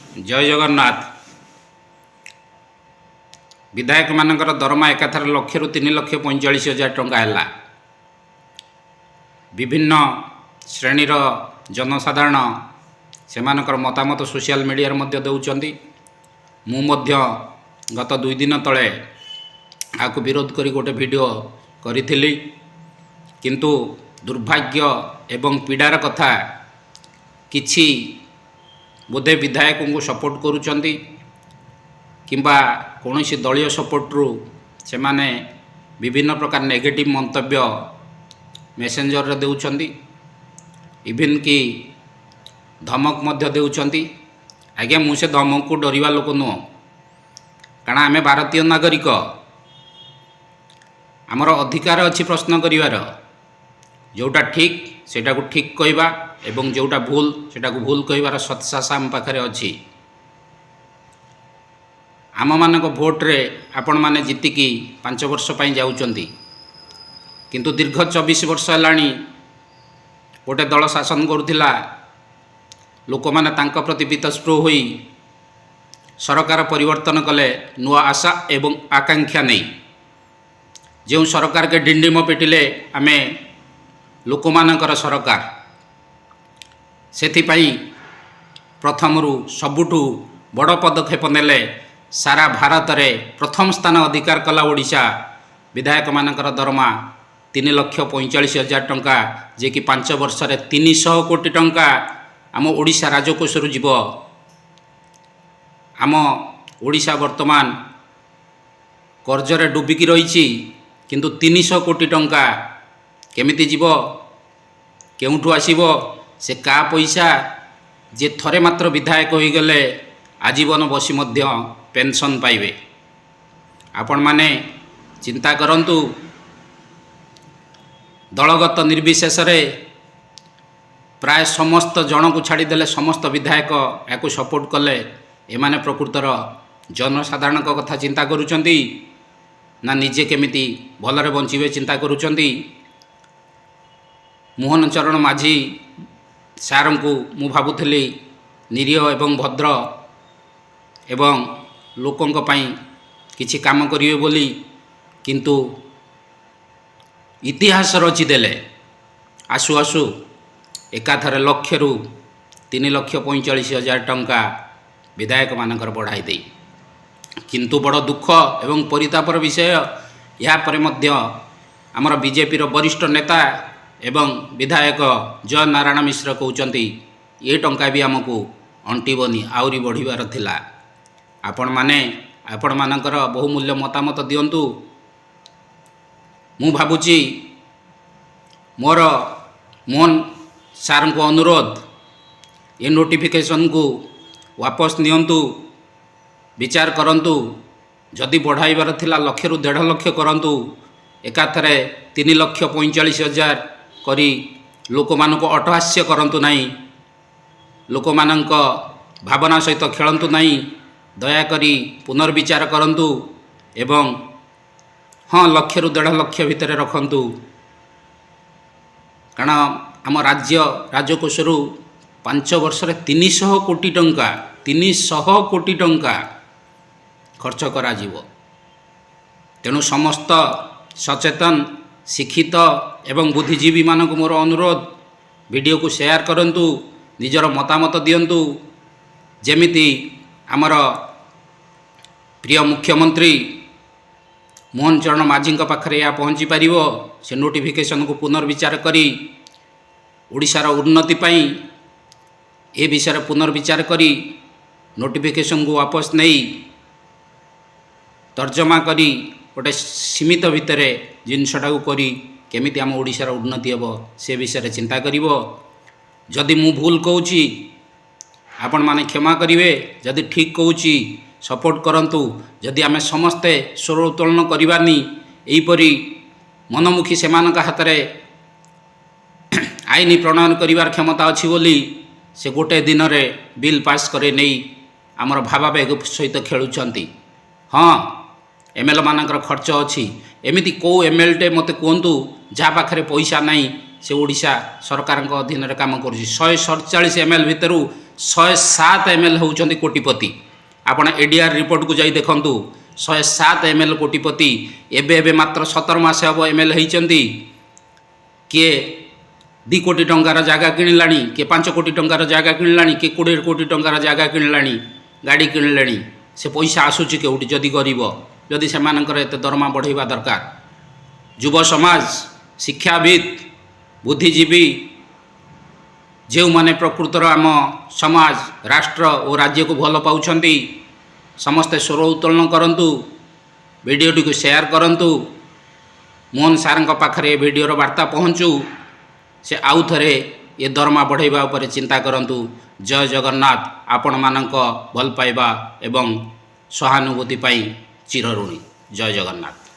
जय जगन्नाथ। विधायक मानकर दरमा एकाथर लक्ष रु 3,45,000 टंका है। विभिन्न श्रेणीर जनसाधारण से मतामत सोशल मीडिया मध्य देउचंदी। मु मध्य गत 2 दिन तले आपको विरोध करी गोटे वीडियो करी, किंतु दुर्भाग्य एवं पीड़ार कथा किछि बोधे विधायक को सपोर्ट करुचंदी किंबा कौनसी दलीय सपोर्टरू से माने विभिन्न प्रकार नेगेटिव मंतव्य मेसेंजर रे देउचंदी, इवन कि धमक मध्य देउचंदी। आज्ञा मुझे धमक को डरिवा लोक नुह, कारण आमे भारतीय नागरिक, आमर अधिकार अच्छी प्रश्न करिवार, जोटा ठीक सेटा को ठीक कहवा एवं जोटा भूल सेटा को भूल कहवार सत्साहस आम पाखरे अच्छी। आम मानक भोट रे आपण माने जीतिकी 5 वर्ष पाई जाउचंती, किंतु दीर्घ 24 वर्ष हेलाणी गोटे दल शासन करुथिला। लोक माने तांका प्रति वितस्पृह होई सरकार परिवर्तन कले नुआ आशा एवं आकांक्षा नहीं। जो सरकार के डिंडिम पिटिले आमे लोक मानकर सरकार, सेथिपाई प्रथमरु सबुठु बड़ पदक्षेप नेले। सारा भारत रे प्रथम स्थान अधिकार कला ओडिशा। विधायक मानकर दरमा 3,45,000 टंका, जे कि 5 वर्ष रे 300 कोटी टंका आम ओडिशा राजकोष जीव। आम ओडिशा वर्तमान कर्जरे डुबिकी रही, किंतु 300 कोटी टंका केमिति जीव, केउठु आसीबो? से का पैसा जे थरे मात्र विधायक हो गले आजीवन बसी मध्य पेंशन पाइबे। आपण माने चिंता करंतु, दलगत निर्विशेष रे प्राय समस्त जन को छाड़ीदेले समस्त विधायक या सपोर्ट कले। एमाने प्रकृतर जनसाधारण कथा चिंता करुचंती ना निजे केमिति भलरे बंचिबे चिंता करुचंती। मोहन चरण माझी सार को मु भाबुथली निरीह एवं भद्र एवं लोकों पई किछि काम करिवे बोली, किंतु इतिहास रचिदेले। आसु आसु एकाथरे लक्ष रु 3,45,000 टंका विधायक मानकर बढ़ाई दे। किंतु बड़ दुख एवं परितापर विषय, या परे मध्य आमर बीजेपी वरिष्ठ नेता एवं विधायक जय नारायण मिश्र कहउचंती ये टंका भी आमको अंटिबनी, आउरी बढ़िबार थिला। आपण मानकर बहुमूल्य मतामत दियंतु। मु भाबुची मोर मोहन सार को अनुरोध, ये नोटिफिकेशन को वापस नियंतु, विचार करंतु। जदि बढ़ाइबार थिला लक्ष रु 1.5 लाख करंतु, एकाथरे 3,45,000 करी लोक मानक अटहास्य करंतु नहीं, लोक मानक भावना सहित खेलंतु नहीं। दयाकरी पुनर्विचार करंतु एवं हाँ लक्ष रु 1.5 लाख भितर रखंतु, कारण आम राज्य राजकोष 5 वर्ष रे 300 कोटी टंका 300 कोटी टंका खर्च करा जीवो। तेणु समस्त सचेतन शिक्षित एवं बुद्धिजीवी मानक मोर अनुरोध, वीडियो को शेयर करंतु, निजर मतामत दियंतु, जेमिति आमर प्रिय मुख्यमंत्री मोहन चरण माझी पाखरे या पहुँची पारिबो। से नोटिफिकेशन को पुनर्विचार करी ओडिशार उन्नति पाई ए विषय पुनर्विचार करी नोटिफिकेशन को वापस नहीं तर्जमा करी गोटे सीमित भितर जिनसटा को करी केमिति आम ओडिशार उन्नति हेबो से विषय चिंता करिवो। जदि मु भूल कहूची आपण माने क्षमा करिवे, जदि ठीक कहूची सपोर्ट करंतु। जदि आमे समस्ते स्वर उत्तोलन करिवानी, एहीपरि मनमुखी सेमानक हाथ रे आईन प्रणयन करिवार क्षमता अछि बोली से गोटे दिन रे बिल पास करे नहीं आमर भावावेग सहित खेलुचंती। हाँ एमएल मानकर खर्च अच्छी, एमिति को एमएल टे मते कहतु जहाँ पाखे पैसा नहीं से ओडिशा सरकार अधीन काम कर 147 एमएल भितर 107 ml होउछंती कोटिपति। आपण एडीआर रिपोर्ट को जाई देखंतु 107 ml कोटिपति एबे एबे मात्र 17 मास हबो ml हेइचंती। किए 2 कोटी टंकार जागा किणलाणी, किए 5 कोटी टंकार जागा किणलाणी, किए 20 कोटी टंकार जागा किणलाणी, गाड़ी किणलाणी। से पैसा आसुची केउटी जदि गरीब जदि सेमानकर एते दरमा बढ़ाइबा दरकार। युव समाज, शिक्षाविद, बुद्धिजीवी जो माने प्रकृतर आम समाज राष्ट्र और राज्य को भल पाउछंती समस्ते स्वर उत्तोलन करंतु, वीडियोटी को शेयर करंतु। मोहन सार पाखरे वीडियोर वार्ता पहुँचू, से आउ थरे ये दरमा बढ़ाइबा उपरे चिंता करंतु। जय जगन्नाथ। आपण मानक भल पाइबा एवं सहानुभूति पाई चिरऋणी। जय जगन्नाथ।